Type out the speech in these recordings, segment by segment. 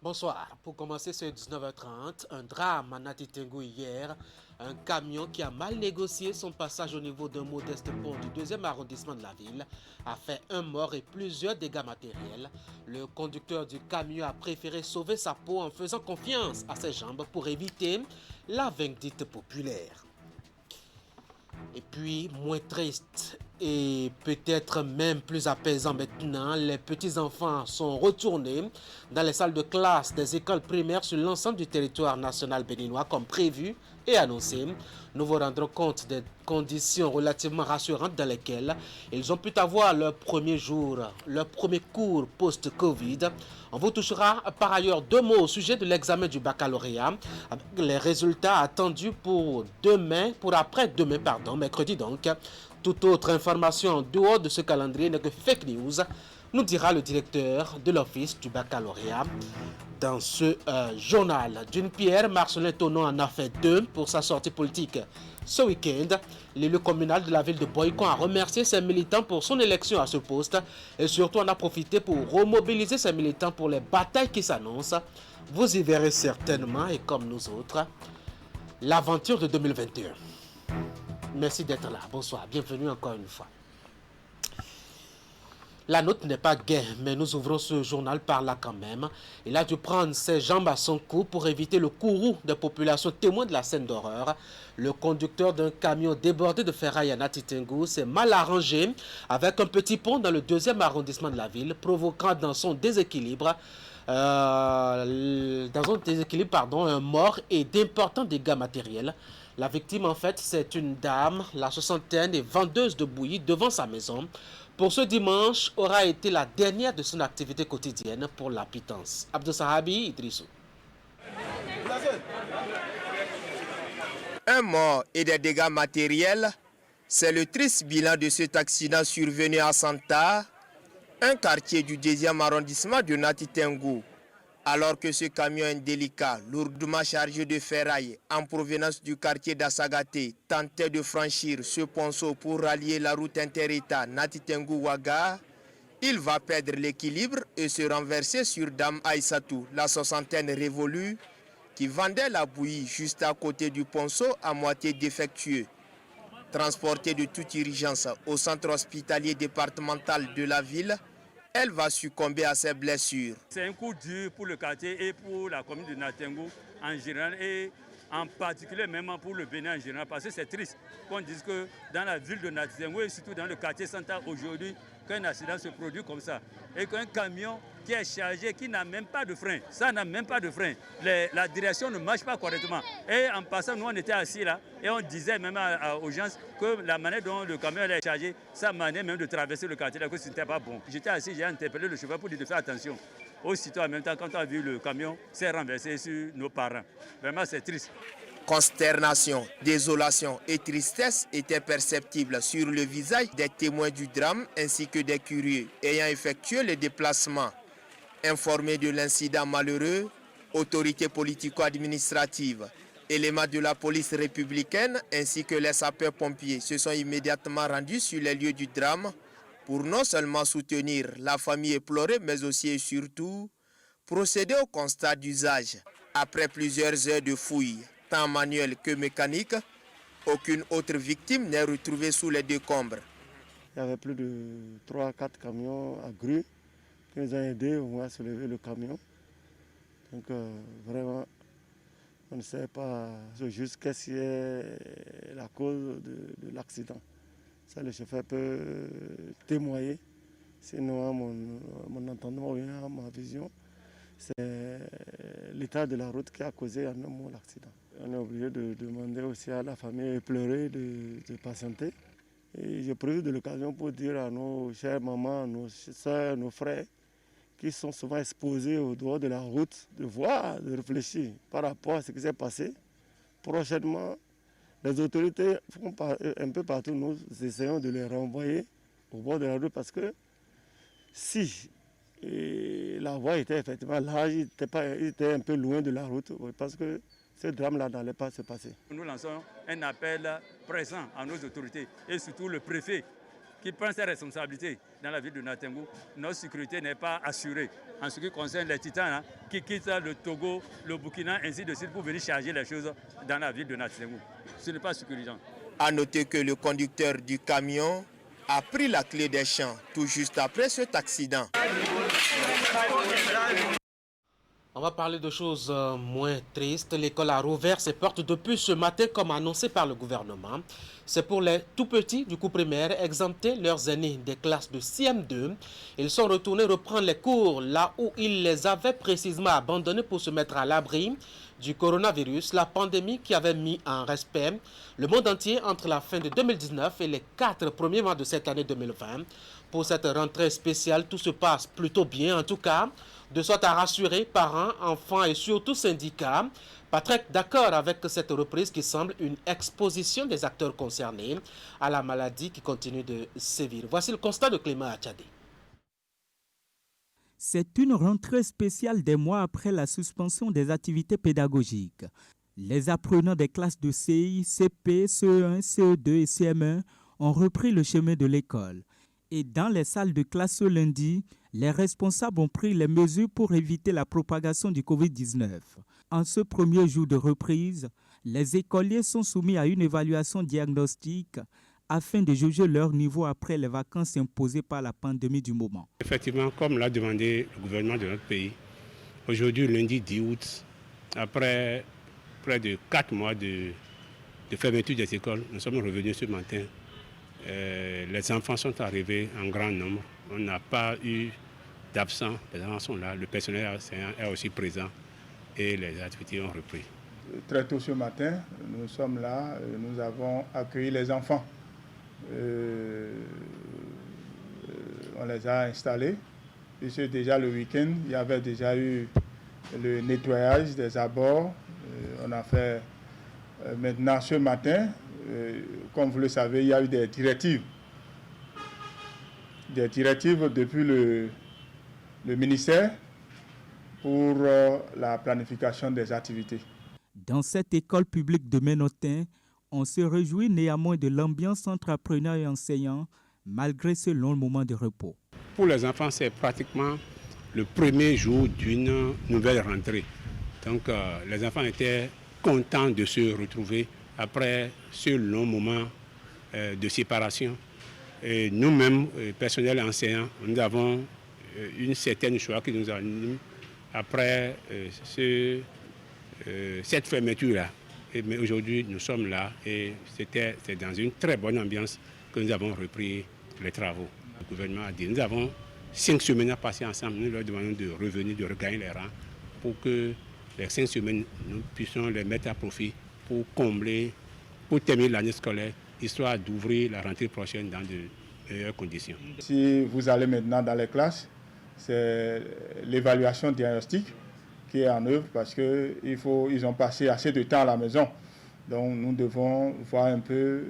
Bonsoir. Pour commencer ce 19h30, un drame à Nati-Tengu hier. Un camion qui a mal négocié son passage au niveau d'un modeste pont du 2e arrondissement de la ville a fait un mort et plusieurs dégâts matériels. Le conducteur du camion a préféré sauver sa peau en faisant confiance à ses jambes pour éviter la vindicte populaire. Et puis, moins triste et peut-être même plus apaisant maintenant, les petits-enfants sont retournés dans les salles de classe des écoles primaires sur l'ensemble du territoire national béninois comme prévu et annoncé. Nous vous rendrons compte des conditions relativement rassurantes dans lesquelles ils ont pu avoir leur premier jour, leur premier cours post-Covid. On vous touchera par ailleurs deux mots au sujet de l'examen du baccalauréat, avec les résultats attendus pour après-demain, mercredi donc. Toute autre information en dehors de ce calendrier n'est que fake news, nous dira le directeur de l'office du baccalauréat. Dans ce journal, d'une pierre, Marcelin Tonon en a fait deux pour sa sortie politique. Ce week-end, l'élu communal de la ville de Boycon a remercié ses militants pour son élection à ce poste et surtout en a profité pour remobiliser ses militants pour les batailles qui s'annoncent. Vous y verrez certainement, et comme nous autres, l'aventure de 2021. Merci d'être là. Bonsoir. Bienvenue encore une fois. La note n'est pas gaie, mais nous ouvrons ce journal par là quand même. Il a dû prendre ses jambes à son cou pour éviter le courroux des populations témoins de la scène d'horreur. Le conducteur d'un camion débordé de ferraille à Nati-Tengu s'est mal arrangé avec un petit pont dans le 2e arrondissement de la ville, provoquant dans son déséquilibre un mort et d'importants dégâts matériels. La victime, en fait, c'est une dame, la soixantaine, et vendeuse de bouillie devant sa maison. Pour ce dimanche, aura été la dernière de son activité quotidienne pour la pitance. Abdou Sahabi Idrissou. Un mort et des dégâts matériels, c'est le triste bilan de cet accident survenu à Santa, un quartier du 2e arrondissement de Nati-Tengu. Alors que ce camion indélicat, lourdement chargé de ferraille en provenance du quartier d'Assagaté, tentait de franchir ce ponceau pour rallier la route inter-État Nati-Tengu-Ouaga, il va perdre l'équilibre et se renverser sur Dame Aïssatou, la soixantaine révolue, qui vendait la bouillie juste à côté du ponceau à moitié défectueux. Transportée de toute urgence au centre hospitalier départemental de la ville, elle va succomber à ses blessures. C'est un coup dur pour le quartier et pour la commune de Nati-Tengu en général et en particulier même pour le Bénin en général parce que c'est triste qu'on dise que dans la ville de Nati-Tengu et surtout dans le quartier central aujourd'hui qu'un accident se produit comme ça et qu'un camion qui est chargé, qui n'a même pas de frein, ça n'a même pas de frein, la direction ne marche pas correctement. Et en passant, nous on était assis là et on disait même aux gens que la manière dont le camion est chargé, sa manière même de traverser le quartier là, que ce n'était pas bon. J'étais assis, j'ai interpellé le chauffeur pour lui de faire attention. Aussitôt en même temps, quand on a vu le camion s'est renversé sur nos parents. Vraiment c'est triste. Consternation, désolation et tristesse étaient perceptibles sur le visage des témoins du drame ainsi que des curieux ayant effectué le déplacement. Informés de l'incident malheureux, autorités politico-administratives, éléments de la police républicaine ainsi que les sapeurs-pompiers se sont immédiatement rendus sur les lieux du drame pour non seulement soutenir la famille éplorée mais aussi et surtout procéder au constat d'usage. Après plusieurs heures de fouilles, tant manuelles que mécaniques, aucune autre victime n'est retrouvée sous les décombres. Il y avait plus de 3 à 4 camions à grue qui nous ont aidés au moins à soulever le camion. Donc vraiment, on ne sait pas juste qu'est-ce qui est la cause de l'accident. Ça, le chauffeur peut témoigner. Sinon, mon entendement ou bien ma vision, c'est l'état de la route qui a causé en un mot l'accident. On est obligé de demander aussi à la famille éplorée de patienter. Et j'ai prévu de l'occasion pour dire à nos chères mamans, nos soeurs, nos frères, qui sont souvent exposés au dehors de la route, de voir, de réfléchir par rapport à ce qui s'est passé. Prochainement, les autorités font un peu partout, nous essayons de les renvoyer au bord de la route parce que si la voie était effectivement large, il était un peu loin de la route, parce que ce drame-là n'allait pas se passer. Nous lançons un appel présent à nos autorités et surtout le préfet qui prend ses responsabilités dans la ville de Natengu, notre sécurité n'est pas assurée. En ce qui concerne les titans là, qui quittent le Togo, le Burkina, ainsi de suite, pour venir charger les choses dans la ville de Natengu. Ce n'est pas sécurisant. A noter que le conducteur du camion a pris la clé des champs tout juste après cet accident. On va parler de choses moins tristes. L'école a rouvert ses portes depuis ce matin comme annoncé par le gouvernement. C'est pour les tout-petits du cours primaire exempter leurs aînés des classes de CM2. Ils sont retournés reprendre les cours là où ils les avaient précisément abandonnés pour se mettre à l'abri du coronavirus, la pandémie qui avait mis en respect le monde entier entre la fin de 2019 et les 4 premiers mois de cette année 2020. Pour cette rentrée spéciale, tout se passe plutôt bien en tout cas, de sorte à rassurer parents, enfants et surtout syndicats. Patrick, d'accord avec cette reprise qui semble une exposition des acteurs concernés à la maladie qui continue de sévir. Voici le constat de Clément Achadé. C'est une rentrée spéciale des mois après la suspension des activités pédagogiques. Les apprenants des classes de CI, CP, CE1, CE2 et CM1 ont repris le chemin de l'école. Et dans les salles de classe ce lundi, les responsables ont pris les mesures pour éviter la propagation du Covid-19. En ce premier jour de reprise, les écoliers sont soumis à une évaluation diagnostique afin de juger leur niveau après les vacances imposées par la pandémie du moment. Effectivement, comme l'a demandé le gouvernement de notre pays, aujourd'hui, lundi 10 août, après près de 4 mois de fermeture des écoles, nous sommes revenus ce matin. Les enfants sont arrivés en grand nombre. On n'a pas eu d'absents. Les enfants sont là. Le personnel est aussi présent et les activités ont repris. Très tôt ce matin, nous sommes là. Nous avons accueilli les enfants. On les a installés. Puisque déjà le week-end, il y avait déjà eu le nettoyage des abords. On a fait maintenant ce matin. Comme vous le savez, il y a eu des directives. Des directives depuis le ministère pour la planification des activités. Dans cette école publique de Ménotin, on se réjouit néanmoins de l'ambiance entre apprenants et enseignants, malgré ce long moment de repos. Pour les enfants, c'est pratiquement le premier jour d'une nouvelle rentrée. Donc les enfants étaient contents de se retrouver après ce long moment de séparation. Et nous-mêmes, personnel et enseignants, nous avons une certaine joie qui nous anime après cette fermeture-là. Mais aujourd'hui, nous sommes là et c'est dans une très bonne ambiance que nous avons repris les travaux. Le gouvernement a dit, nous avons 5 semaines à passer ensemble. Nous leur demandons de revenir, de regagner les rangs pour que les 5 semaines, nous puissions les mettre à profit pour combler, pour terminer l'année scolaire, histoire d'ouvrir la rentrée prochaine dans de meilleures conditions. Si vous allez maintenant dans les classes, c'est l'évaluation diagnostique qui est en œuvre parce qu'ils ont passé assez de temps à la maison. Donc nous devons voir un peu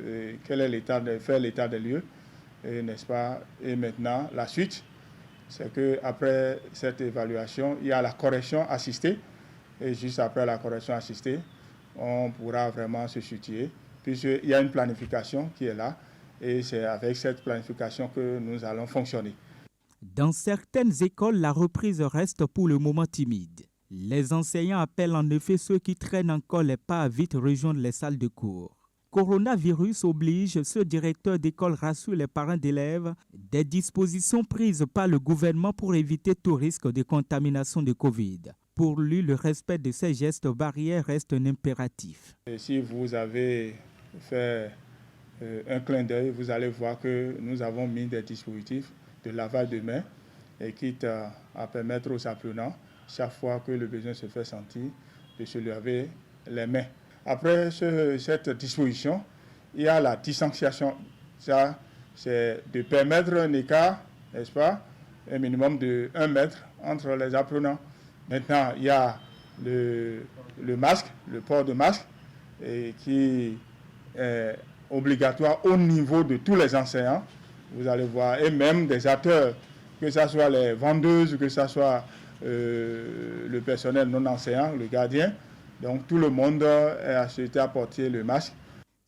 quel est faire l'état des lieux, n'est-ce pas? Et maintenant, la suite, c'est qu'après cette évaluation, il y a la correction assistée. Et juste après la correction assistée, on pourra vraiment se situer, puisqu'il y a une planification qui est là, et c'est avec cette planification que nous allons fonctionner. Dans certaines écoles, la reprise reste pour le moment timide. Les enseignants appellent en effet ceux qui traînent encore les pas à vite rejoindre les salles de cours. Coronavirus oblige, ce directeur d'école rassure les parents d'élèves des dispositions prises par le gouvernement pour éviter tout risque de contamination de Covid. Pour lui, le respect de ces gestes barrières reste un impératif. Et si vous avez fait un clin d'œil, vous allez voir que nous avons mis des dispositifs de lavage de mains et quitte à permettre aux apprenants, chaque fois que le besoin se fait sentir, de se laver les mains. Après cette disposition, il y a la distanciation. Ça, c'est de permettre un écart, n'est-ce pas, un minimum de 1 mètre entre les apprenants. Maintenant, il y a le masque, le port de masque, qui est obligatoire au niveau de tous les enseignants. Vous allez voir, et même des acteurs, que ce soit les vendeuses, que ce soit le personnel non enseignant, le gardien. Donc tout le monde est acheté à porter le masque.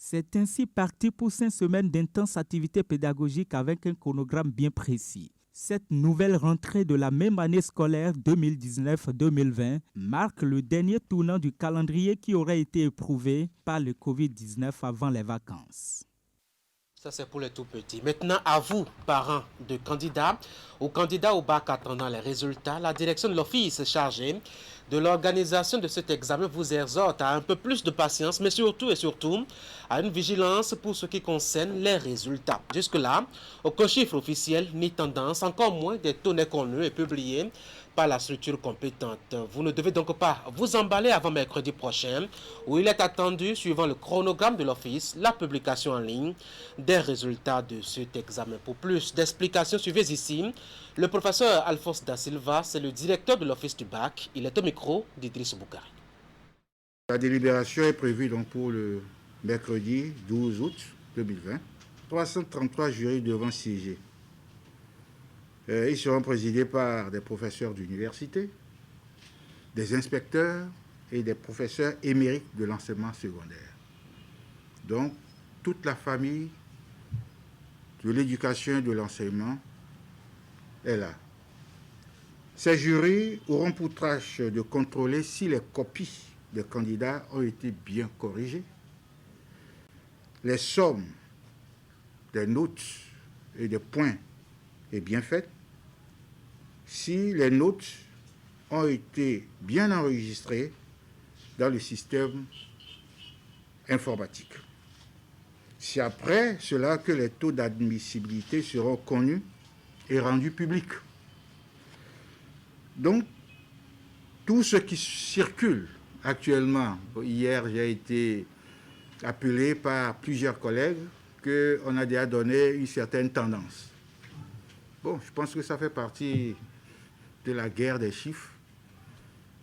C'est ainsi parti pour 5 semaines d'intenses activités pédagogiques avec un chronogramme bien précis. Cette nouvelle rentrée de la même année scolaire 2019-2020 marque le dernier tournant du calendrier qui aurait été éprouvé par le Covid-19 avant les vacances. Ça, c'est pour les tout-petits. Maintenant, à vous, parents de candidats ou candidats au bac attendant les résultats, la direction de l'office chargée de l'organisation de cet examen vous exhorte à un peu plus de patience, mais surtout et surtout à une vigilance pour ce qui concerne les résultats. Jusque-là, aucun chiffre officiel ni tendance, encore moins des taux n'est connu et publié par la structure compétente. Vous ne devez donc pas vous emballer avant mercredi prochain, où il est attendu, suivant le chronogramme de l'office, la publication en ligne des résultats de cet examen. Pour plus d'explications, suivez ici le professeur Alphonse Da Silva, c'est le directeur de l'office du bac. Il est au micro d'Idriss Boukari. La délibération est prévue donc pour le mercredi 12 août 2020. 333 jurys devront siéger. Ils seront présidés par des professeurs d'université, des inspecteurs et des professeurs émérites de l'enseignement secondaire. Donc, toute la famille de l'éducation et de l'enseignement est là. Ces jurys auront pour tâche de contrôler si les copies des candidats ont été bien corrigées, les sommes des notes et des points est bien faite, si les notes ont été bien enregistrées dans le système informatique. C'est après cela que les taux d'admissibilité seront connus et rendus publics. Donc, tout ce qui circule actuellement, hier j'ai été appelé par plusieurs collègues qu'on a déjà donné une certaine tendance. Bon, je pense que ça fait partie de la guerre des chiffres,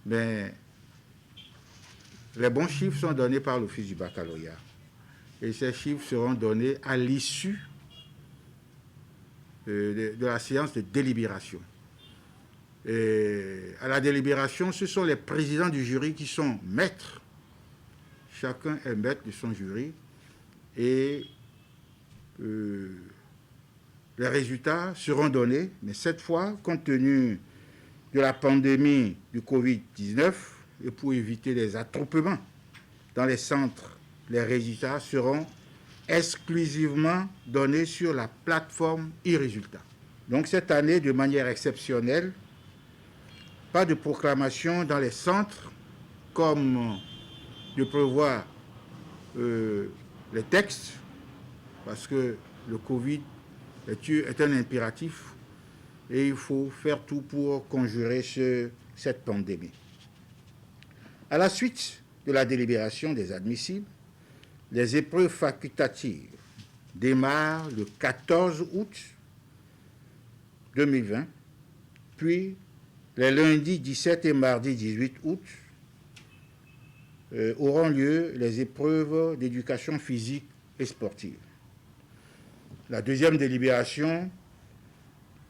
mais les bons chiffres sont donnés par l'office du baccalauréat. Et ces chiffres seront donnés à l'issue de la séance de délibération. Et à la délibération, ce sont les présidents du jury qui sont maîtres. Chacun est maître de son jury. Et les résultats seront donnés, mais cette fois, compte tenu de la pandémie du Covid-19 et pour éviter les attroupements dans les centres, les résultats seront exclusivement donnés sur la plateforme e-résultats. Donc cette année, de manière exceptionnelle, pas de proclamation dans les centres comme le prévoient les textes, parce que le Covid est un impératif et il faut faire tout pour conjurer cette pandémie. À la suite de la délibération des admissibles, les épreuves facultatives démarrent le 14 août 2020, puis les lundis 17 et mardi 18 août auront lieu les épreuves d'éducation physique et sportive. La deuxième délibération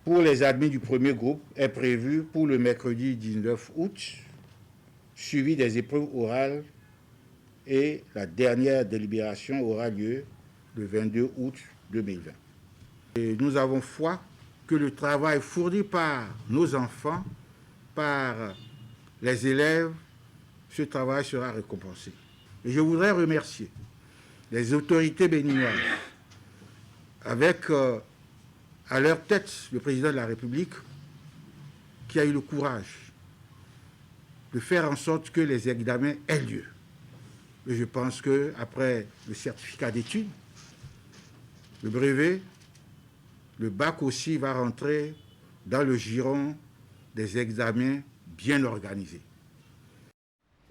pour les admis du premier groupe est prévue pour le mercredi 19 août, suivi des épreuves orales, et la dernière délibération aura lieu le 22 août 2020. Et nous avons foi que le travail fourni par nos enfants, par les élèves, ce travail sera récompensé. Et je voudrais remercier les autorités béninoises, avec à leur tête le président de la République, qui a eu le courage de faire en sorte que les examens aient lieu. Et je pense qu'après le certificat d'études, le brevet, le bac aussi va rentrer dans le giron des examens bien organisés.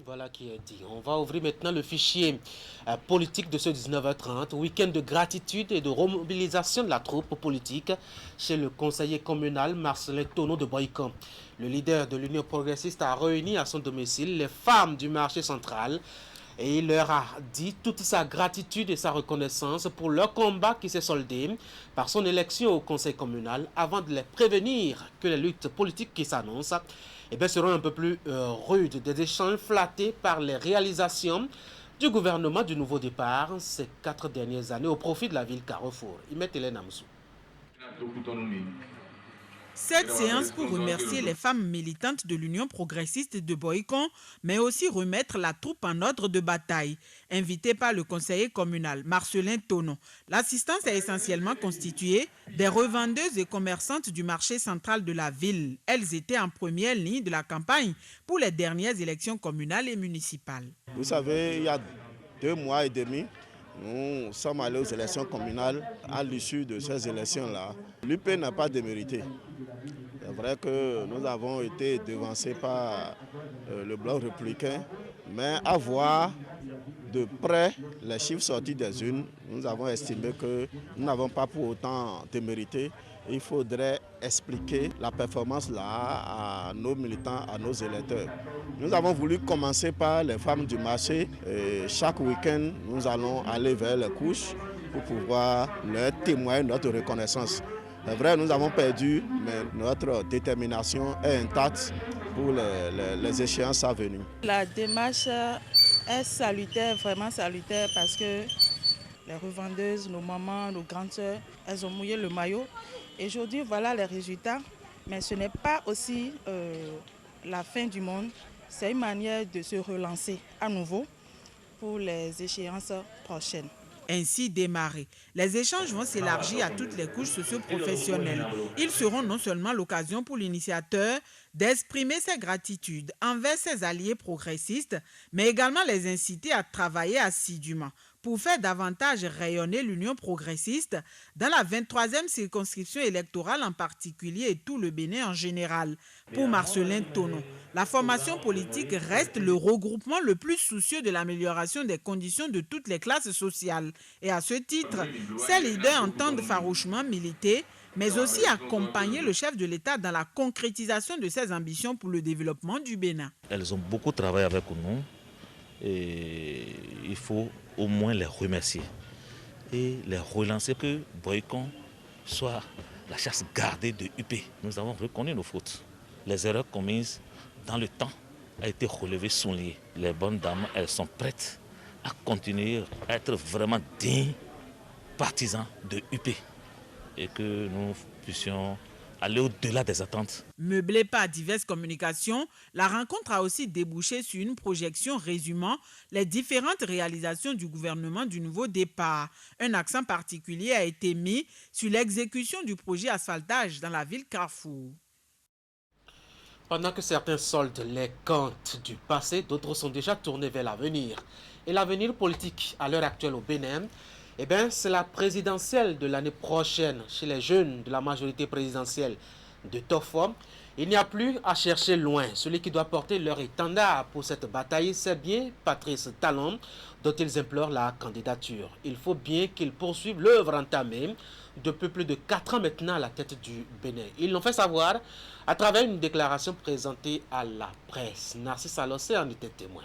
Voilà qui est dit. On va ouvrir maintenant le fichier politique de ce 19h30, week-end de gratitude et de remobilisation de la troupe politique chez le conseiller communal Marcelin Tonneau de Boycamp. Le leader de l'Union progressiste a réuni à son domicile les femmes du marché central et il leur a dit toute sa gratitude et sa reconnaissance pour leur combat qui s'est soldé par son élection au conseil communal avant de les prévenir que les luttes politiques qui s'annoncent seront un peu plus rudes, des échanges flattés par les réalisations du gouvernement du nouveau départ ces 4 dernières années au profit de la ville Carrefour. Imet Hélène Amsou. Cette séance pour remercier les femmes militantes de l'Union progressiste de Boïcon, mais aussi remettre la troupe en ordre de bataille. Invité par le conseiller communal Marcelin Tonon, l'assistance est essentiellement constituée des revendeuses et commerçantes du marché central de la ville. Elles étaient en première ligne de la campagne pour les dernières élections communales et municipales. Vous savez, il y a 2 mois et demi, nous sommes allés aux élections communales. À l'issue de ces élections-là, l'UP n'a pas démérité. C'est vrai que nous avons été devancés par le bloc républicain, mais à voir de près les chiffres sortis des urnes, nous avons estimé que nous n'avons pas pour autant démérité. Il faudrait expliquer la performance là à nos militants, à nos électeurs. Nous avons voulu commencer par les femmes du marché. Et chaque week-end, nous allons aller vers les couches pour pouvoir leur témoigner notre reconnaissance. C'est vrai, nous avons perdu, mais notre détermination est intacte pour les échéances à venir. La démarche est salutaire, vraiment salutaire, parce que les revendeuses, nos mamans, nos grandes sœurs, elles ont mouillé le maillot. Et aujourd'hui, voilà les résultats. Mais ce n'est pas aussi la fin du monde. C'est une manière de se relancer à nouveau pour les échéances prochaines. Ainsi démarrés, les échanges vont s'élargir à toutes les couches socio-professionnelles. Ils seront non seulement l'occasion pour l'initiateur d'exprimer ses gratitudes envers ses alliés progressistes, mais également les inciter à travailler assidûment pour faire davantage rayonner l'Union progressiste dans la 23e circonscription électorale en particulier et tout le Bénin en général. Pour Marcelin Tonon, la formation politique reste le regroupement le plus soucieux de l'amélioration des conditions de toutes les classes sociales. Et à ce titre, ces leaders entendent farouchement militer, mais aussi accompagner le chef de l'État dans la concrétisation de ses ambitions pour le développement du Bénin. Elles ont beaucoup travaillé avec nous et il faut au moins les remercier et les relancer que Boïcon soit la chasse gardée de UP. Nous avons reconnu nos fautes. Les erreurs commises dans le temps ont été relevées, soulignées. Les bonnes dames, elles sont prêtes à continuer à être vraiment dignes partisans de UP et que nous puissions aller au-delà des attentes. Meublée par diverses communications, la rencontre a aussi débouché sur une projection résumant les différentes réalisations du gouvernement du nouveau départ. Un accent particulier a été mis sur l'exécution du projet asphaltage dans la ville Carrefour. Pendant que certains soldent les comptes du passé, d'autres sont déjà tournés vers l'avenir. Et l'avenir politique à l'heure actuelle au Bénin, c'est la présidentielle de l'année prochaine chez les jeunes de la majorité présidentielle de Tofo. Il n'y a plus à chercher loin. Celui qui doit porter leur étendard pour cette bataille, c'est bien Patrice Talon, dont ils implorent la candidature. Il faut bien qu'ils poursuivent l'œuvre entamée depuis plus de 4 ans maintenant à la tête du Bénin. Ils l'ont fait savoir à travers une déclaration présentée à la presse. Narcisse Alossé en était témoin.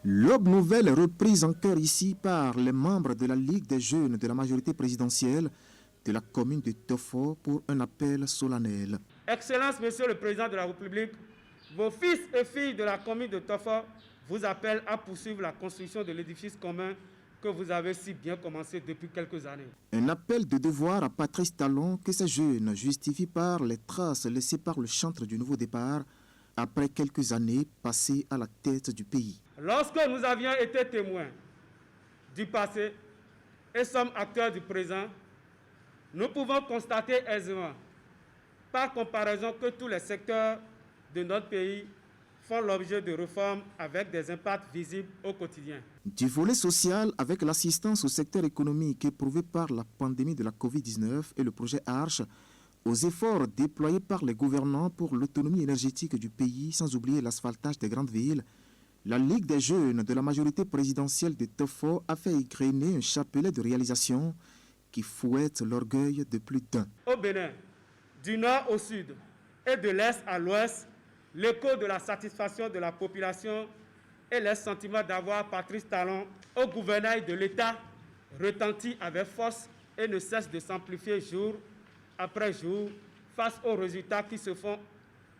L'aube nouvelle est reprise en cœur ici par les membres de la Ligue des jeunes de la majorité présidentielle de la commune de Tofo pour un appel solennel. Excellence, Monsieur le Président de la République, vos fils et filles de la commune de Tofo vous appellent à poursuivre la construction de l'édifice commun que vous avez si bien commencé depuis quelques années. Un appel de devoir à Patrice Talon que ces jeunes justifient par les traces laissées par le chantre du nouveau départ après quelques années passées à la tête du pays. Lorsque nous avions été témoins du passé et sommes acteurs du présent, nous pouvons constater aisément, par comparaison, que tous les secteurs de notre pays font l'objet de réformes avec des impacts visibles au quotidien. Du volet social, avec l'assistance au secteur économique éprouvé par la pandémie de la Covid-19 et le projet ARCHE, aux efforts déployés par les gouvernants pour l'autonomie énergétique du pays, sans oublier l'asphaltage des grandes villes, la Ligue des jeunes de la majorité présidentielle de Tofo a fait égrener un chapelet de réalisations qui fouette l'orgueil de plus d'un. Au Bénin, du nord au sud et de l'est à l'ouest, l'écho de la satisfaction de la population et le sentiment d'avoir Patrice Talon au gouvernail de l'État retentit avec force et ne cesse de s'amplifier jour après jour face aux résultats qui se font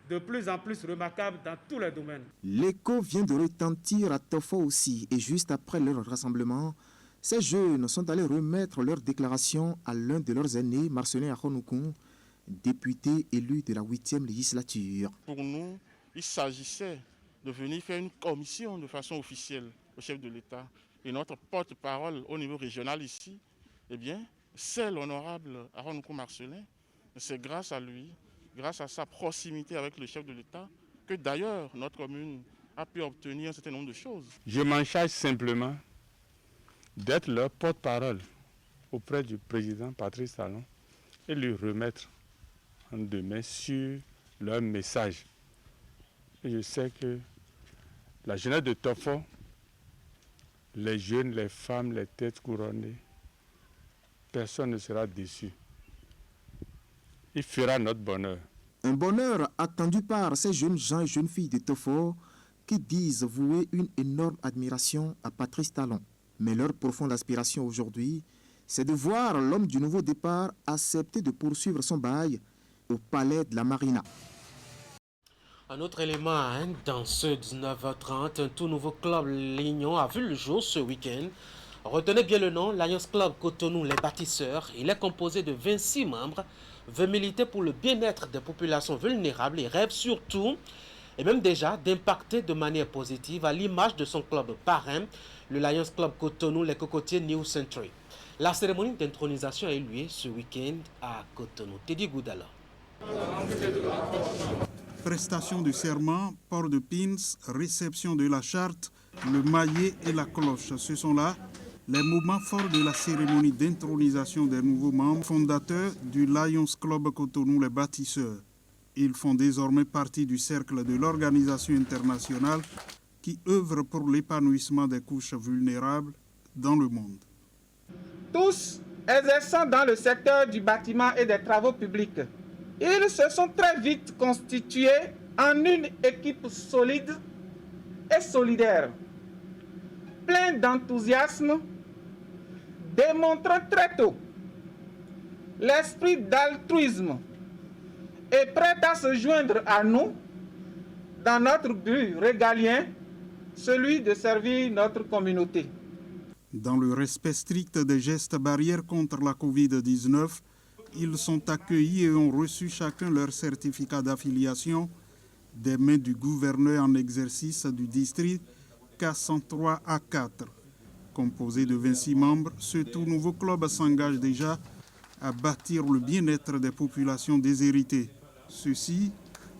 de plus en plus remarquable dans tous les domaines. L'écho vient de retentir à Tofo aussi, et juste après leur rassemblement, ces jeunes sont allés remettre leur déclaration à l'un de leurs aînés, Marcelin Akhonoukoun, député élu de la 8e législature. Pour nous, il s'agissait de venir faire une commission de façon officielle au chef de l'État. Et notre porte-parole au niveau régional ici, eh bien, c'est l'honorable Akhonoukoun Marcelin. C'est grâce à lui, grâce à sa proximité avec le chef de l'État, que d'ailleurs notre commune a pu obtenir un certain nombre de choses. Je m'en charge simplement d'être leur porte-parole auprès du président Patrice Talon et lui remettre en demain sur leur message. Et je sais que la jeunesse de Tofo, les jeunes, les femmes, les têtes couronnées, personne ne sera déçu. Il fera notre bonheur. Un bonheur attendu par ces jeunes gens et jeunes filles de Tofo qui disent vouer une énorme admiration à Patrice Talon. Mais leur profonde aspiration aujourd'hui, c'est de voir l'homme du nouveau départ accepter de poursuivre son bail au palais de la Marina. Un autre élément, dans ce 19h30, un tout nouveau club Lignon a vu le jour ce week-end. Retenez bien le nom, l'Alliance Club Cotonou Les Bâtisseurs. Il est composé de 26 membres, veut militer pour le bien-être des populations vulnérables et rêve surtout, et même déjà, d'impacter de manière positive à l'image de son club parrain, le Lions Club Cotonou Les Cocotiers New Century. La cérémonie d'intronisation a eu lieu ce week-end à Cotonou. Teddy Goudala. Prestation de serment, port de pins, réception de la charte, le maillet et la cloche. Ce sont là les moments forts de la cérémonie d'intronisation des nouveaux membres fondateurs du Lions Club Cotonou Les Bâtisseurs. Ils font désormais partie du cercle de l'organisation internationale qui œuvre pour l'épanouissement des couches vulnérables dans le monde. Tous exerçant dans le secteur du bâtiment et des travaux publics, ils se sont très vite constitués en une équipe solide et solidaire, plein d'enthousiasme, démontrant très tôt l'esprit d'altruisme et prêt à se joindre à nous dans notre but régalien, celui de servir notre communauté. Dans le respect strict des gestes barrières contre la Covid-19, ils sont accueillis et ont reçu chacun leur certificat d'affiliation des mains du gouverneur en exercice du district K103A4. Composé de 26 membres, ce tout nouveau club s'engage déjà à bâtir le bien-être des populations déshéritées. Ceci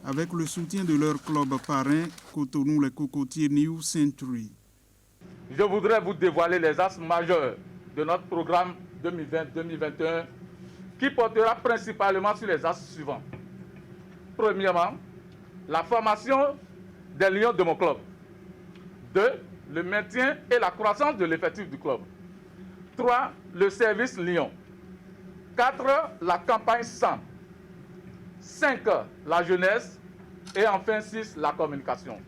avec le soutien de leur club parrain, Cotonou Les Cocotiers New Century. Je voudrais vous dévoiler les axes majeurs de notre programme 2020-2021 qui portera principalement sur les axes suivants. Premièrement, la formation des lions de mon club. 2. Le maintien et la croissance de l'effectif du club. 3. Le service lion. 4. La campagne 100. 5. La jeunesse. Et enfin 6. La communication.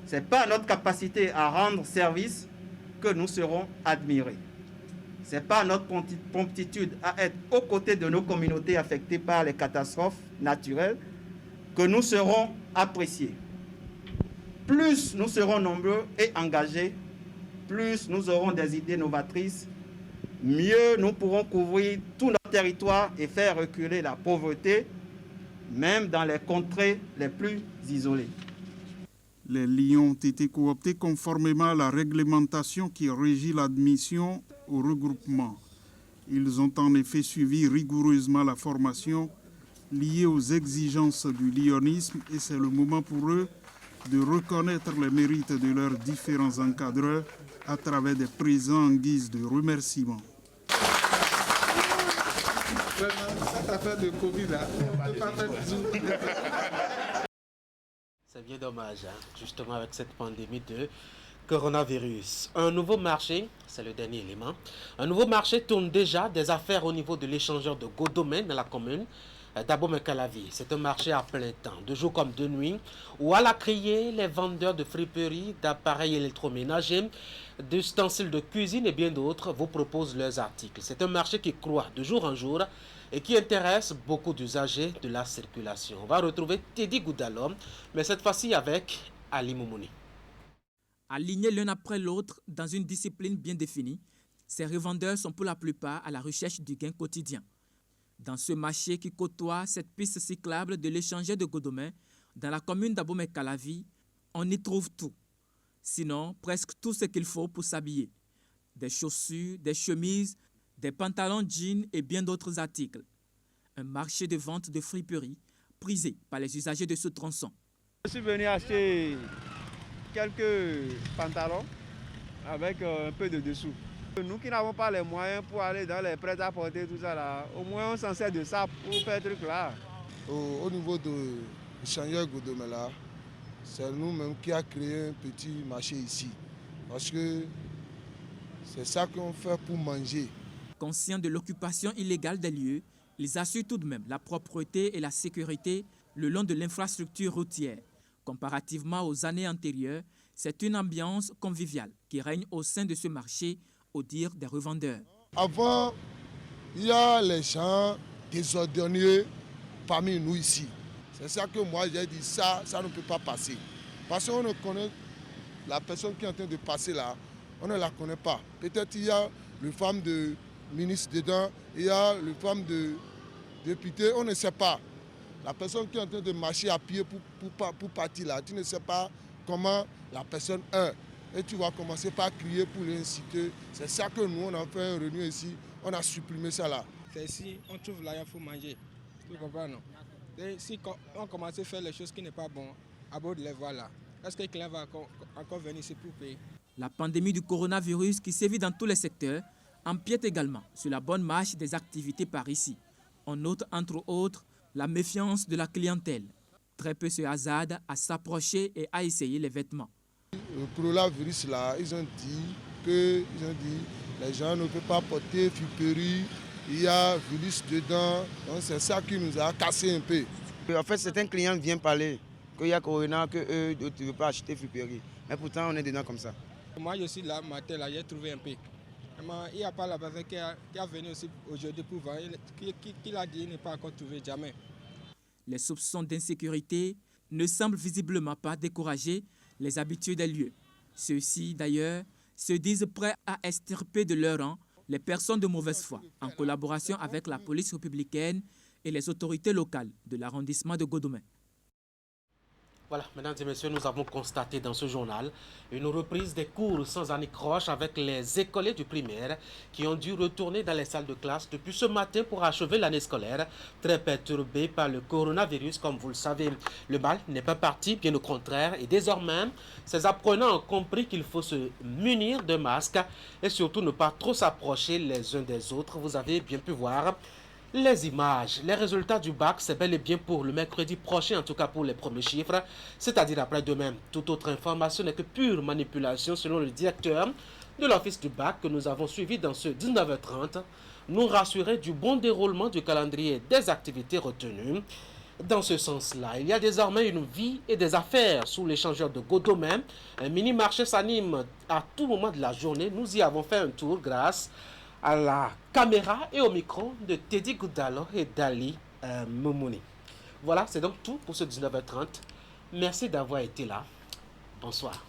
Ce n'est pas à notre capacité à rendre service que nous serons admirés. Ce n'est pas à notre promptitude à être aux côtés de nos communautés affectées par les catastrophes naturelles que nous serons appréciés. Plus nous serons nombreux et engagés, plus nous aurons des idées novatrices, mieux nous pourrons couvrir tout notre territoire et faire reculer la pauvreté, même dans les contrées les plus isolées. Les lions ont été cooptés conformément à la réglementation qui régit l'admission au regroupement. Ils ont en effet suivi rigoureusement la formation liée aux exigences du lionisme et c'est le moment pour eux de reconnaître les mérites de leurs différents encadreurs à travers des présents en guise de remerciements. Cette affaire de Covid là, c'est bien dommage, justement avec cette pandémie de coronavirus. Un nouveau marché, c'est le dernier élément, un nouveau marché tourne déjà des affaires au niveau de l'échangeur de Godomaine dans la commune d'Abomey-Calavi. C'est un marché à plein temps, de jour comme de nuit, où à la criée, les vendeurs de friperies, d'appareils électroménagers, d'ustensiles de cuisine et bien d'autres vous proposent leurs articles. C'est un marché qui croît de jour en jour et qui intéresse beaucoup d'usagers de la circulation. On va retrouver Teddy Goudalo, mais cette fois-ci avec Ali Moumouni. Alignés l'un après l'autre dans une discipline bien définie, ces revendeurs sont pour la plupart à la recherche du gain quotidien. Dans ce marché qui côtoie cette piste cyclable de l'échangeur de Godomè, dans la commune d'Abomey-Calavi, on y trouve tout. Sinon, presque tout ce qu'il faut pour s'habiller. Des chaussures, des chemises, des pantalons jeans et bien d'autres articles. Un marché de vente de friperies prisé par les usagers de ce tronçon. Je suis venu acheter quelques pantalons avec un peu de dessous. Nous qui n'avons pas les moyens pour aller dans les prêt-à-porter, tout ça là, au moins on s'en sert de ça pour faire truc là. Au niveau de l'échangeur Godomè là, c'est nous-mêmes qui avons créé un petit marché ici. Parce que c'est ça qu'on fait pour manger. Conscients de l'occupation illégale des lieux, ils assurent tout de même la propreté et la sécurité le long de l'infrastructure routière. Comparativement aux années antérieures, c'est une ambiance conviviale qui règne au sein de ce marché, au dire des revendeurs. Avant, il y a les gens désordonnés parmi nous ici. C'est ça que moi j'ai dit, ça ne peut pas passer. Parce qu'on ne connaît la personne qui est en train de passer là, on ne la connaît pas. Peut-être il y a le femme de ministre dedans, il y a le femme de député, on ne sait pas. La personne qui est en train de marcher à pied pour partir là, tu ne sais pas comment la personne est. Et tu vas commencer par crier pour l'inciter. C'est ça que nous, on a fait un réunion ici, on a supprimé ça là. C'est ici, on trouve là, il faut manger. Tu comprends, non? Et si on commence à faire les choses qui ne sont pas bonnes, à bord de les voir là, est-ce que le client va encore venir ici pour payer? La pandémie du coronavirus qui sévit dans tous les secteurs empiète également sur la bonne marche des activités par ici. On note entre autres la méfiance de la clientèle. Très peu se hasardent à s'approcher et à essayer les vêtements. Le coronavirus là, ils ont dit que les gens ne peuvent pas porter friperie, il y a virus dedans, donc c'est ça qui nous a cassé un peu. En fait, certains clients viennent parler qu'il y a corona, que tu ne veux pas acheter friperie. Mais pourtant, on est dedans comme ça. Moi, je suis là, matin, là, j'ai trouvé un peu. Il n'y a pas la personne qui est venue aussi aujourd'hui pour vendre, qui l'a dit, il n'est pas encore trouvé, jamais. Les soupçons d'insécurité ne semblent visiblement pas décourager les habitués des lieux. Ceux-ci, d'ailleurs, se disent prêts à extirper de leur rang les personnes de mauvaise foi, en collaboration avec la police républicaine et les autorités locales de l'arrondissement de Godomè. Voilà, mesdames et messieurs, nous avons constaté dans ce journal une reprise des cours sans anicroche avec les écoliers du primaire qui ont dû retourner dans les salles de classe depuis ce matin pour achever l'année scolaire, très perturbée par le coronavirus, comme vous le savez. Le mal n'est pas parti, bien au contraire, et désormais, ces apprenants ont compris qu'il faut se munir de masques et surtout ne pas trop s'approcher les uns des autres. Vous avez bien pu voir les images, les résultats du bac, c'est bel et bien pour le mercredi prochain, en tout cas pour les premiers chiffres, c'est-à-dire après-demain. Toute autre information n'est que pure manipulation selon le directeur de l'office du bac que nous avons suivi dans ce 19h30, nous rassurer du bon déroulement du calendrier des activités retenues. Dans ce sens-là, il y a désormais une vie et des affaires sous l'échangeur de Godomè. Un mini-marché s'anime à tout moment de la journée. Nous y avons fait un tour grâce à la caméra et au micro de Teddy Goudalo et d'Ali Moumouni. Voilà, c'est donc tout pour ce 19h30. Merci d'avoir été là. Bonsoir.